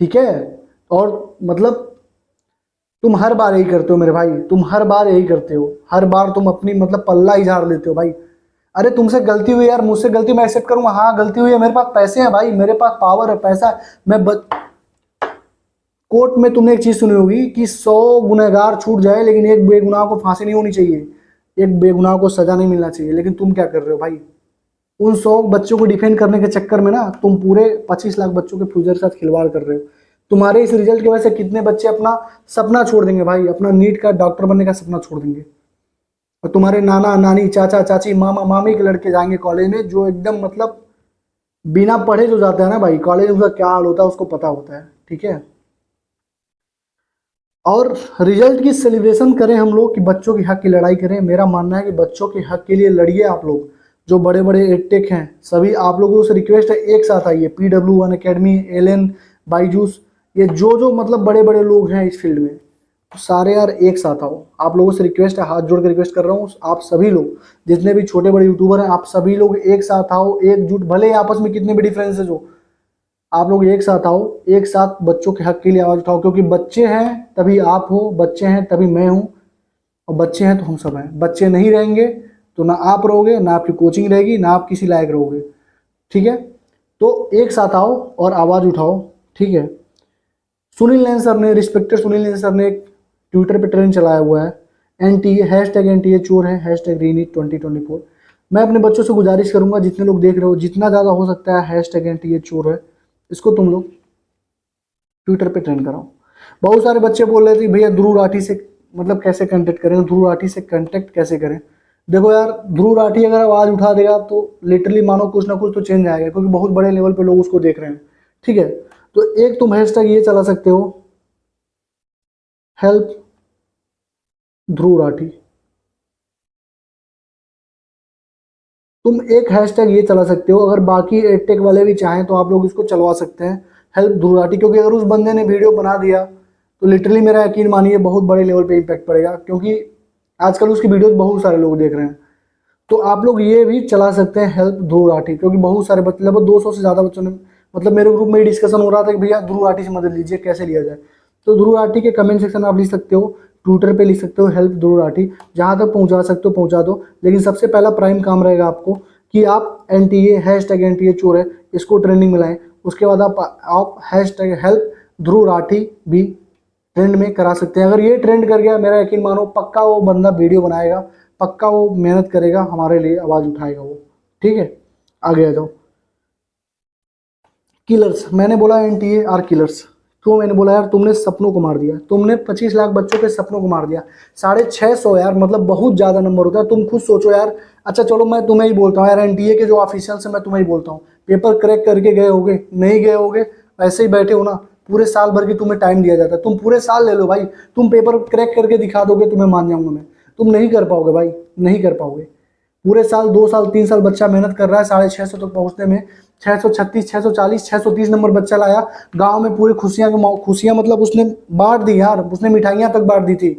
ठीक है? और मतलब तुम हर बार यही करते हो मेरे भाई, तुम हर बार यही करते हो, हर बार तुम अपनी मतलब पल्ला ही झाड़ लेते हो भाई। अरे तुमसे गलती हुई यार, मुझसे गलती मैं एक्सेप्ट करूंगा, हाँ गलती हुई है, मेरे पास पैसे हैं भाई, मेरे पास पावर है, पैसा है। कोर्ट में तुमने एक चीज सुनी होगी कि 100 गुनहगार छूट जाए लेकिन एक बेगुनाह को फांसी नहीं होनी चाहिए, एक बेगुनाह को सजा नहीं मिलना चाहिए। लेकिन तुम क्या कर रहे हो भाई? उन 100 बच्चों को डिफेंड करने के चक्कर में ना तुम पूरे 25 लाख बच्चों के फ्यूचर के साथ खिलवाड़ कर रहे हो। तुम्हारे इस रिजल्ट की वजह से कितने बच्चे अपना सपना छोड़ देंगे भाई, अपना नीट का डॉक्टर बनने का सपना छोड़ देंगे। और तुम्हारे नाना नानी, चाचा चाची, मामा मामी के लड़के जाएंगे कॉलेज में, जो एकदम मतलब बिना पढ़े जो जाता है ना भाई कॉलेज में, उसका क्या हाल होता है उसको पता होता है, ठीक है? और रिजल्ट की सेलिब्रेशन करें हम लोग कि बच्चों के हक की लड़ाई करें? मेरा मानना है कि बच्चों के हक के लिए लड़िए आप लोग। जो बड़े बड़े एडटेक हैं सभी, आप लोगों से रिक्वेस्ट है एक साथ आइए। PW1 अकेडमी, एलन, बाईजूस, ये जो जो मतलब बड़े बड़े लोग हैं इस फील्ड में, सारे यार एक साथ आओ। आप लोगों से रिक्वेस्ट है, हाथ जोड़ कर रिक्वेस्ट कर रहा हूँ, आप सभी लोग जितने भी छोटे बड़े यूट्यूबर हैं, आप सभी लोग एक साथ आओ, एकजुट। भले ही आपस में कितने भी डिफरेंसेज हो, आप लोग एक साथ आओ, एक साथ बच्चों के हक के लिए आवाज उठाओ। क्योंकि बच्चे हैं तभी आप हो, बच्चे हैं तभी मैं हूँ, और बच्चे हैं तो हम सब हैं। बच्चे नहीं रहेंगे तो ना आप रहोगे, ना आपकी कोचिंग रहेगी, ना आप किसी लायक रहोगे, ठीक है? तो एक साथ आओ और आवाज़ उठाओ, ठीक है? सुनील नैन सर ने, रिस्पेक्टेड सुनील नैन सर ने एक ट्विटर पे ट्रेंड चलाया हुआ है, NTA #NTA चोर है, #रीनीट 2024। मैं अपने बच्चों से गुजारिश करूंगा, जितने लोग देख रहे हो, जितना ज़्यादा हो सकता है हैशटैग एंटी ये चोर है, इसको तुम लोग ट्विटर पे ट्रेंड कराओ। बहुत सारे बच्चे बोल रहे थे भैया ध्रुव राठी से मतलब कैसे कांटेक्ट करें, ध्रुव राठी से कांटेक्ट कैसे करें। देखो यार, ध्रुव राठी अगर आवाज़ उठा देगा तो लिटरली मानो कुछ ना कुछ तो चेंज आएगा, क्योंकि बहुत बड़े लेवल पे लोग उसको देख रहे हैं। ठीक है, तो एक तुम हैशटैग ये चला सकते हो, हेल्प ध्रुव राठी। तुम एक हैशटैग ये चला सकते हो, अगर बाकी एडटेक वाले भी चाहें तो आप लोग इसको चलवा सकते हैं, हेल्प ध्रुव राठी। क्योंकि अगर उस बंदे ने वीडियो बना दिया तो लिटरली मेरा यकीन मानिए बहुत बड़े लेवल पे इम्पैक्ट पड़ेगा, क्योंकि आजकल उसकी वीडियो बहुत सारे लोग देख रहे हैं। तो आप लोग ये भी चला सकते हैं, हेल्प ध्रुव राठी, क्योंकि बहुत सारे बच्चे, लगभग 200 से ज़्यादा बच्चों ने, मतलब मेरे ग्रुप में ही डिस्कशन हो रहा था कि भैया ध्रुव राठी से मदद लीजिए, कैसे लिया जाए। तो ध्रुव राठी के कमेंट सेक्शन में आप लिख सकते हो, ट्विटर पे लिख सकते हो हेल्प ध्रुव राठी, जहाँ तक पहुँचा सकते हो पहुँचा दो। लेकिन सबसे पहला प्राइम काम रहेगा आपको कि आप एनटीए हैशटैग एनटीए चोर है इसको ट्रेंडिंग में लाएं। उसके बाद आप हैशटैग हेल्प ध्रुव राठी भी ट्रेंड में करा सकते हैं। अगर ये ट्रेंड कर गया, मेरा यकीन मानो पक्का वो बंदा वीडियो बनाएगा, पक्का वो मेहनत करेगा, हमारे लिए आवाज़ उठाएगा वो। ठीक है, आगे आ जाओ। किलर्स, मैंने बोला एनटीए आर किलर्स, क्यों मैंने बोला यार, तुमने सपनों को मार दिया, तुमने 25 लाख बच्चों के सपनों को मार दिया। 650 यार, मतलब बहुत ज़्यादा नंबर होता है, तुम खुद सोचो यार। अच्छा चलो मैं तुम्हें ही बोलता हूँ यार, एनटीए के जो ऑफिशियल्स हैं मैं तुम्हें ही बोलता हूँ, पेपर क्रैक करके गए होगे, नहीं गए होगे, ऐसे ही बैठे हो ना, पूरे साल भर की तुम्हें टाइम दिया जाता है, तुम पूरे साल ले लो भाई, तुम पेपर क्रैक करके दिखा दोगे, तुम्हें मान जाऊंगा मैं। तुम नहीं कर पाओगे भाई, नहीं कर पाओगे। पूरे साल 2 साल 3 साल बच्चा मेहनत कर रहा है 650 तक पहुंचने में, 636 640 630 नंबर बच्चा लाया, गांव में पूरी खुशियां खुशियां, मतलब उसने बांट दी यार, उसने मिठाइयां तक बांट दी थी।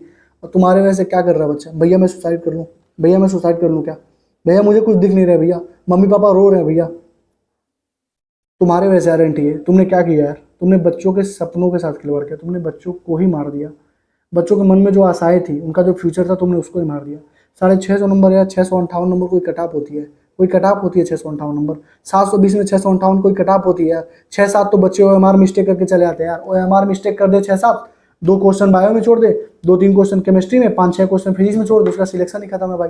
और तुम्हारे वैसे क्या कर रहा है बच्चा, भैया मैं सुसाइड कर लूँ, भैया मैं सुसाइड कर लूँ क्या, भैया मुझे कुछ दिख नहीं रहा है, भैया मम्मी पापा रो रहे हैं भैया। तुम्हारे वैसे गारंटी है, तुमने क्या किया यार, तुमने बच्चों के सपनों के साथ खिलवाड़ किया, तुमने बच्चों को ही मार दिया। बच्चों के मन में जो आशाएं थी, उनका जो फ्यूचर था, तुमने उसको ही मार दिया। 650 नंबर या 658 नंबर कोई कटाप होती है, कोई कटाप होती है 658 नंबर, 720 में 658 कोई कटाप होती है। 6-7 तो बच्चे OMR मिस्टेक करके चले आते हैं यार, OMR मिस्टेक कर दे 6-7, 2 क्वेश्चन बायो में छोड़ दे, 2-3 क्वेश्चन केमिस्ट्री में, 5-6 क्वेश्चन फिजिक्स में छोड़ दे, उसका सिलेक्शन ही खत्म है भाई।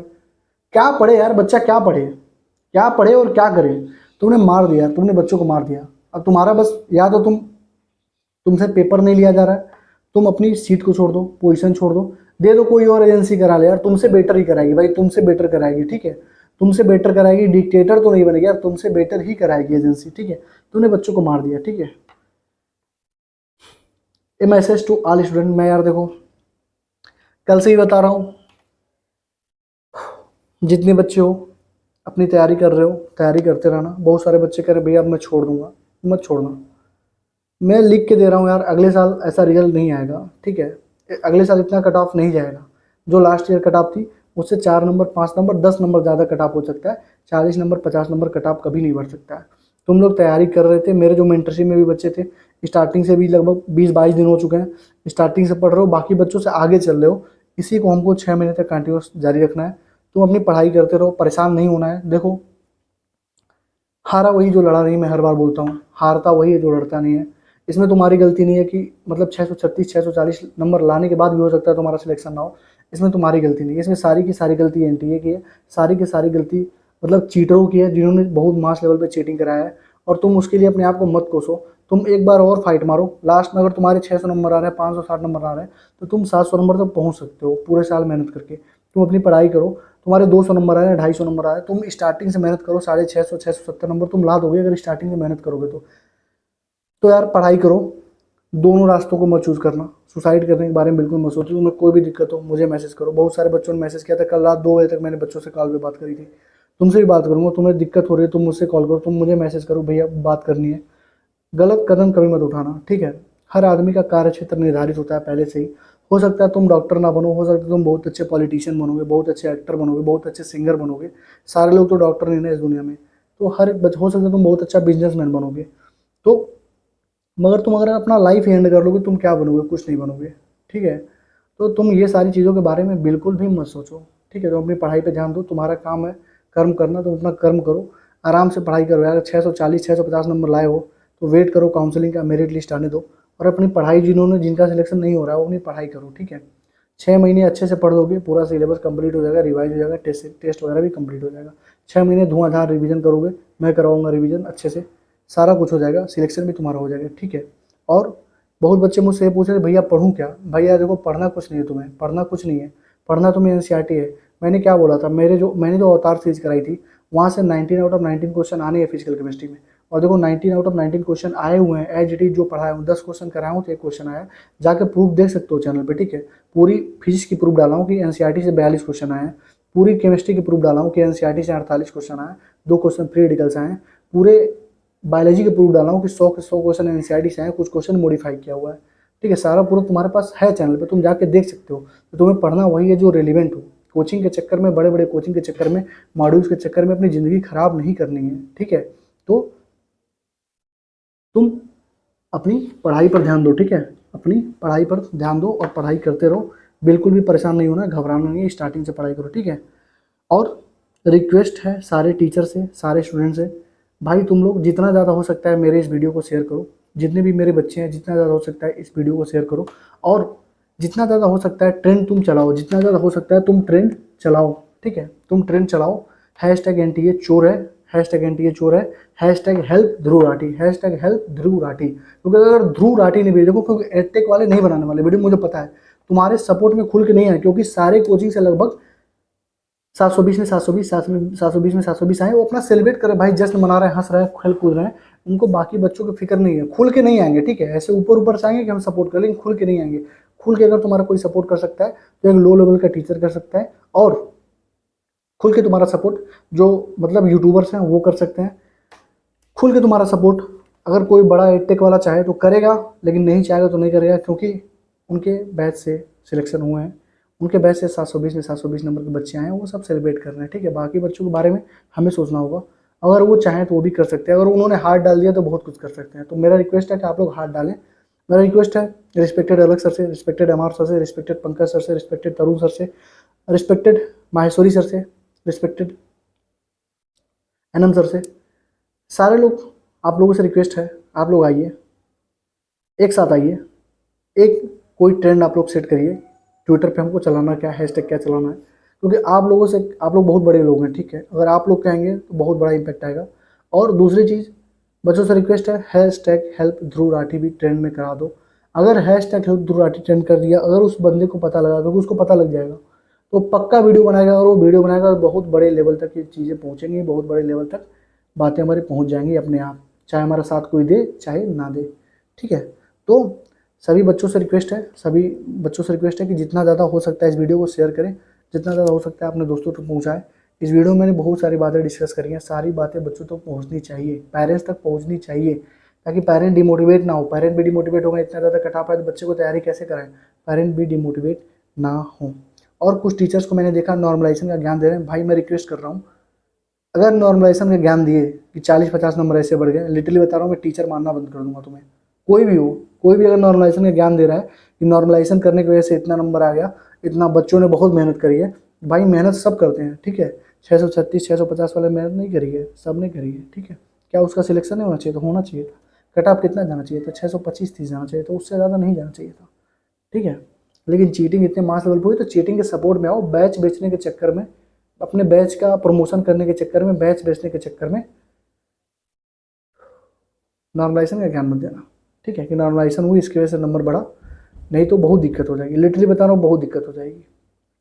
क्या पढ़े यार बच्चा, क्या पढ़े, क्या पढ़े और क्या करे। तुमने मार दिया, तुमने बच्चों को मार दिया। अब तुम्हारा बस, या तो तुमसे पेपर नहीं लिया जा रहा है, तुम अपनी सीट को छोड़ दो, पोजीशन छोड़ दो, दे दो कोई और एजेंसी करा ले यार, तुमसे बेटर ही कराएगी भाई, तुमसे बेटर कराएगी। ठीक है, तुमसे बेटर कराएगी, डिक्टेटर तो नहीं बनेगी यार, तुमसे बेटर ही कराएगी एजेंसी। ठीक है, तुमने बच्चों को मार दिया। ठीक है, ए मैसेज टू ऑल स्टूडेंट, मैं यार देखो कल से ही बता रहा हूँ, जितने बच्चे हो अपनी तैयारी कर रहे हो, तैयारी करते रहना। बहुत सारे बच्चे कह रहे भैया अब मैं छोड़ दूंगा, मत छोड़ना, मैं लिख के दे रहा हूँ यार, अगले साल ऐसा रिजल्ट नहीं आएगा। ठीक है, अगले साल इतना कट ऑफ नहीं जाएगा, जो लास्ट ईयर कट ऑफ थी उससे 4 नंबर 5 नंबर 10 नंबर ज़्यादा कट ऑफ हो सकता है, 40 नंबर 50 नंबर कट ऑफ कभी नहीं बढ़ सकता है। तुम लोग तैयारी कर रहे थे, मेरे जो मेंटरशिप में भी बच्चे थे, स्टार्टिंग से भी लगभग 20-22 दिन हो चुके हैं, स्टार्टिंग से पढ़ रहे हो, बाकी बच्चों से आगे चल रहे हो, इसी को हमको 6 महीने तक कंटिन्यूस जारी रखना है। तुम अपनी पढ़ाई करते रहो, परेशान नहीं होना है। देखो, हारा वही जो लड़ा नहीं, मैं हर बार बोलता हूँ, हारता वही है जो लड़ता नहीं है। इसमें तुम्हारी गलती नहीं है कि मतलब 636 640 नंबर लाने के बाद भी हो सकता है तुम्हारा सिलेक्शन ना हो, इसमें तुम्हारी गलती नहीं है। इसमें सारी की सारी गलती एनटीए की है, सारी की सारी गलती मतलब चीटरों की है, जिन्होंने बहुत मास लेवल पे चीटिंग कराया है। और तुम उसके लिए अपने आप को मत कोसो, तुम एक बार और फाइट मारो। लास्ट में अगर तुम्हारे 600 नंबर आ रहे हैं, 560 नंबर आ रहे हैं, तो तुम 700 नंबर तक पहुँच सकते हो पूरे साल मेहनत करके। तुम अपनी पढ़ाई करो, तुम्हारे 200 नंबर आए हैं, 250 नंबर आए, तुम स्टार्टिंग से मेहनत करो, 650 670 नंबर तुम ला दोगे अगर स्टार्टिंग से मेहनत करोगे तो यार पढ़ाई करो, दोनों रास्तों को मत चूज़ करना। सुसाइड करने के बारे में बिल्कुल मत सोचो। तुम्हें कोई भी दिक्कत हो मुझे मैसेज करो। बहुत सारे बच्चों ने मैसेज किया था, कल रात 2 बजे तक मैंने बच्चों से कॉल पे बात करी थी। तुमसे भी बात करूंगा, तुम्हें दिक्कत हो रही है तुम मुझसे कॉल करो, तुम मुझे मैसेज करो, भैया बात करनी है। गलत कदम कभी मत उठाना, ठीक है। हर आदमी का कार्य क्षेत्र निर्धारित होता है पहले से ही। हो सकता है तुम डॉक्टर ना बनो, हो सकता है तुम बहुत अच्छे पॉलिटिशियन बनोगे, बहुत अच्छे एक्टर बनोगे, बहुत अच्छे सिंगर बनोगे। सारे लोग तो डॉक्टर नहीं ना इस दुनिया में। तो हर एक हो सकता है तुम बहुत अच्छा बिजनेसमैन बनोगे। तो मगर तुम अगर अपना लाइफ एंड कर लोगे, तुम क्या बनोगे, कुछ नहीं बनोगे, ठीक है। तो तुम ये सारी चीज़ों के बारे में बिल्कुल भी मत सोचो, ठीक है। तो अपनी पढ़ाई पे ध्यान दो, तुम्हारा काम है कर्म करना, तुम अपना कर्म करो, आराम से पढ़ाई करो यार। 640 650 नंबर लाए हो तो वेट करो, काउंसलिंग का मेरिट लिस्ट आने दो, और अपनी पढ़ाई जिनका सिलेक्शन नहीं हो रहा है वो अपनी पढ़ाई करो, ठीक है। 6 महीने अच्छे से पढ़ लोगे, पूरा सिलेबस कंप्लीट हो जाएगा, रिवाइज हो जाएगा, टेस्ट वगैरह भी कंप्लीट हो जाएगा। 6 महीने धुआंधार रिवीजन करोगे, मैं करवाऊंगा रिवीजन अच्छे से, सारा कुछ हो जाएगा, सिलेक्शन भी तुम्हारा हो जाएगा, ठीक है। और बहुत बच्चे मुझसे ये पूछ रहे भैया पढ़ूँ क्या? भैया देखो पढ़ना कुछ नहीं है, तुम्हें पढ़ना कुछ नहीं है, पढ़ना तुम्हें एनसीईआरटी है। मैंने क्या बोला था, मैंने जो अवतार सीरीज कराई थी वहाँ से 19 आउट ऑफ 19 क्वेश्चन आने हैं फिजिकल केमिस्ट्री में, और देखो 19 आउट ऑफ 19 क्वेश्चन आए हुए हैं एज इट इज जो पढ़ाया हूँ। 10 क्वेश्चन कराया हूँ तो 1 क्वेश्चन आया, जाके प्रूफ देख सकते हो चैनल पे, ठीक है। पूरी फिजिक्स की प्रूफ डाला हूँ कि एनसीईआरटी से 42 क्वेश्चन आए हैं, पूरी केमिस्ट्री की प्रूफ डाला हूँ कि एनसीईआरटी से 48 क्वेश्चन आए, 2 क्वेश्चन फ्री रेडिकल से आए हैं, पूरे बायोलॉजी के प्रूफ डाला हूँ कि 100 के 100 क्वेश्चन एनसीईआरटी से आए, कुछ क्वेश्चन मॉडिफाई किया हुआ है, ठीक है। सारा प्रूफ तुम्हारे पास है चैनल पे, तुम जाके देख सकते हो। तो तुम्हें पढ़ना वही है जो रेलिवेंट हो। कोचिंग के चक्कर में, बड़े बड़े कोचिंग के चक्कर में, मॉड्यूल्स के चक्कर में अपनी ज़िंदगी खराब नहीं करनी है, ठीक है। तो तुम अपनी पढ़ाई पर ध्यान दो, ठीक है, अपनी पढ़ाई पर ध्यान दो और पढ़ाई करते रहो, बिल्कुल भी परेशान नहीं होना, घबराना नहीं है, स्टार्टिंग से पढ़ाई करो, ठीक है। और रिक्वेस्ट है सारे टीचर से, सारे स्टूडेंट से, भाई तुम लोग जितना ज़्यादा हो सकता है मेरे इस वीडियो को शेयर करो, जितने भी मेरे बच्चे हैं जितना ज़्यादा हो सकता है इस वीडियो को शेयर करो, और जितना ज़्यादा हो सकता है ट्रेंड तुम चलाओ, जितना ज़्यादा हो सकता है तुम ट्रेंड चलाओ, ठीक है, तुम ट्रेंड चलाओ। हैशटैग एनटीए चोर है, हैशटैग एनटीए चोर है, hashtag help Dhruv Rathee, hashtag help Dhruv Rathee, क्योंकि अगर ध्रुव राठी ने वीडियो को, क्योंकि एडटेक वाले नहीं बनाने वाले वीडियो, मुझे पता है तुम्हारे सपोर्ट में खुल के नहीं आए, क्योंकि सारे कोचिंग से लगभग 720 में 720, 720 में 720 आए, वो अपना सेलिब्रेट करे भाई, जश्न मना रहे हैं, हंस रहे हैं, खेल कूद रहे हैं, उनको बाकी बच्चों की फिक्र नहीं है, खुल के नहीं आएंगे, ठीक है। ऐसे ऊपर ऊपर से आएंगे कि हम सपोर्ट करें, लेकिन खुल के नहीं आएंगे। खुल के अगर तुम्हारा कोई सपोर्ट कर सकता है तो एक लो लेवल का टीचर कर सकता है, और खुल के तुम्हारा सपोर्ट जो मतलब यूट्यूबर्स हैं वो कर सकते हैं। खुल के तुम्हारा सपोर्ट अगर कोई बड़ा एडटेक वाला चाहे तो करेगा, लेकिन नहीं चाहेगा तो नहीं करेगा, क्योंकि उनके बैच से सिलेक्शन हुए हैं, उनके बैच से 720 में 720 नंबर के बच्चे आए हैं, वो सब सेलिब्रेट कर रहे हैं, ठीक है। बाकी बच्चों के बारे में हमें सोचना होगा, अगर वो चाहें तो वो भी कर सकते हैं, अगर उन्होंने हाथ डाल दिया तो बहुत कुछ कर सकते हैं। तो मेरा रिक्वेस्ट है कि आप लोग हाथ डालें, मेरा रिक्वेस्ट है रिस्पेक्टेड अलग सर से, रिस्पेक्टेड एमआर सर से, रिस्पेक्टेड पंकज सर से, रिस्पेक्टेड तरुण सर से, रिस्पेक्टेड माहेश्वरी सर से, रिस्पेक्टेड एनम सर से, सारे लोग, आप लोगों से रिक्वेस्ट है आप लोग आइए, एक साथ आइए, एक कोई ट्रेंड आप लोग सेट करिए, ट्विटर पे हमको चलाना क्या, हैशटैग क्या चलाना है, क्योंकि आप लोगों से, आप लोग बहुत बड़े लोग हैं, ठीक है, अगर आप लोग कहेंगे तो बहुत बड़ा इम्पैक्ट आएगा। और दूसरी चीज़ बच्चों से रिक्वेस्ट है, हैशटैग हेल्प ध्रुव राठी भी ट्रेंड में करा दो। अगर hashtag help Dhruv Rathee trend कर दिया, अगर उस बंदे को पता लगा, क्योंकि उसको पता लग जाएगा, तो पक्का वीडियो बनाएगा, और वो वीडियो बनाएगा और बहुत बड़े लेवल तक ये चीज़ें पहुँचेंगी, बहुत बड़े लेवल तक बातें हमारी पहुँच जाएंगी अपने आप, चाहे हमारा साथ कोई दे चाहे ना दे, ठीक है। तो सभी बच्चों से रिक्वेस्ट है, सभी बच्चों से रिक्वेस्ट है कि जितना ज़्यादा हो सकता है इस वीडियो को शेयर करें, जितना ज़्यादा हो सकता है अपने दोस्तों तक पहुँचाएं। इस वीडियो में मैंने बहुत सारी बातें डिस्कस करी हैं, सारी बातें बच्चों तक पहुँचनी चाहिए, पेरेंट्स तक पहुँचनी चाहिए, ताकि पेरेंट डिमोटिवेट ना हो। पेरेंट भी डिमोटिवेट हो गए, इतना ज़्यादा कट ऑफ है तो बच्चे को तैयारी कैसे कराएं, पेरेंट भी डिमोटिवेट ना हो। और कुछ टीचर्स को मैंने देखा नॉर्मलाइजेशन का ज्ञान दे रहे हैं, भाई मैं रिक्वेस्ट कर रहा हूँ, अगर नॉर्मलाइजेशन का ज्ञान दिए कि 40-50 नंबर ऐसे बढ़ गए, लिटरली बता रहा हूँ मैं टीचर मानना बंद कर दूंगा तुम्हें, कोई भी हो, कोई भी अगर नॉर्मलाइजेशन का ज्ञान दे रहा है कि नॉर्मलाइजेशन करने की वजह से इतना नंबर आ गया, इतना बच्चों ने बहुत मेहनत करी है, भाई मेहनत सब करते हैं, ठीक है। 636 650 वाले मेहनत नहीं करी है, सब ने करी है, ठीक है। क्या उसका सिलेक्शन नहीं होना चाहिए? तो होना चाहिए था। कट ऑफ कितना जाना चाहिए था? 625-30 जाना चाहिए था, उससे ज़्यादा नहीं जाना चाहिए था, ठीक है। लेकिन चीटिंग इतने मास लेवल पर हुई, तो चीटिंग के सपोर्ट में आओ, बैच बेचने के चक्कर में, अपने बैच का प्रमोशन करने के चक्कर में, बैच बेचने के चक्कर में नॉर्मलाइजेशन का ज्ञान मत देना, ठीक है, कि नॉर्मलाइजेशन हुई इसकी वजह से नंबर बढ़ा, नहीं तो बहुत दिक्कत हो जाएगी, लिटरली बता रहा हूँ बहुत दिक्कत हो जाएगी,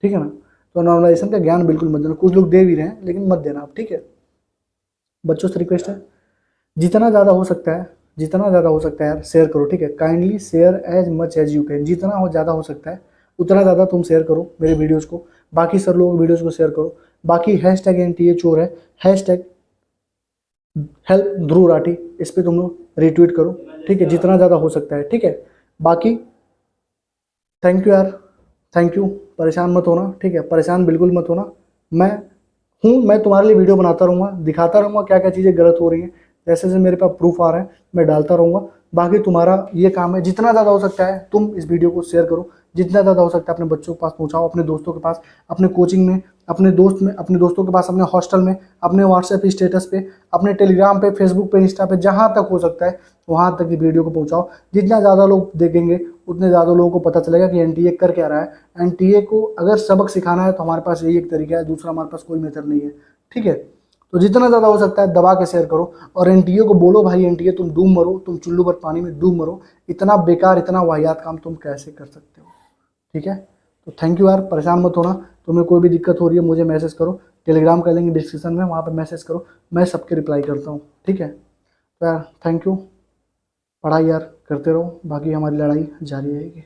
ठीक है ना। तो नॉर्मलाइजेशन का ज्ञान बिल्कुल मत देना, कुछ लोग दे भी रहे हैं लेकिन मत देना आप, ठीक है। बच्चों से रिक्वेस्ट है जितना ज़्यादा हो सकता है, जितना ज़्यादा हो सकता है यार शेयर करो, ठीक है। Kindly share as much as you can, जितना हो ज़्यादा हो सकता है उतना ज़्यादा तुम शेयर करो मेरे वीडियोज़ को, बाकी सर लोगों के वीडियोज़ को शेयर करो। बाकी हैशटैग एनटीए चोर है, हैशटैग हेल्प ध्रुव राठी, इस पर तुम लोग रिट्वीट करो, ठीक है, जितना ज़्यादा हो सकता है, ठीक है। बाकी थैंक यू यार, थैंक यू, परेशान मत होना, ठीक है, परेशान बिल्कुल मत होना, मैं हूँ, मैं तुम्हारे लिए वीडियो बनाता रहूँगा, दिखाता रहूँगा क्या क्या चीज़ें गलत हो रही हैं, जैसे जैसे मेरे पास प्रूफ आ रहा है मैं डालता रहूँगा। बाकी तुम्हारा ये काम है, जितना ज़्यादा हो सकता है तुम इस वीडियो को शेयर करो, जितना ज़्यादा हो सकता है अपने बच्चों के पास पहुँचाओ, अपने दोस्तों के पास, अपने कोचिंग में, अपने दोस्त में, अपने दोस्तों के पास, अपने हॉस्टल में, अपने व्हाट्सएप स्टेटस पे, अपने टेलीग्राम पे, फेसबुक पे, इंस्टा पे, जहाँ तक हो सकता है वहाँ तक की वीडियो को पहुँचाओ। जितना ज़्यादा लोग देखेंगे उतने ज़्यादा लोगों को पता चलेगा कि एनटीए कर क्या रहा है। एनटीए को अगर सबक सिखाना है तो हमारे पास यही एक तरीका है, दूसरा हमारे पास कोई मेथड नहीं है, ठीक है। तो जितना ज़्यादा हो सकता है दबा के शेयर करो, और एनटीए को बोलो भाई एनटीए तुम डूब मरो, तुम चुल्लू भर पानी में डूब मरो, इतना बेकार इतना वाहियात काम तुम कैसे कर सकते हो। ठीक है, तो थैंक यू यार, परेशान मत होना, तुम्हें कोई भी दिक्कत हो रही है मुझे मैसेज करो, टेलीग्राम का लिंक डिस्क्रिप्शन में, वहाँ पर मैसेज करो, मैं सबके रिप्लाई करता हूँ। ठीक है, तो यार थैंक यू, पढ़ाई यार करते रहो, बाकी हमारी लड़ाई जारी रहेगी।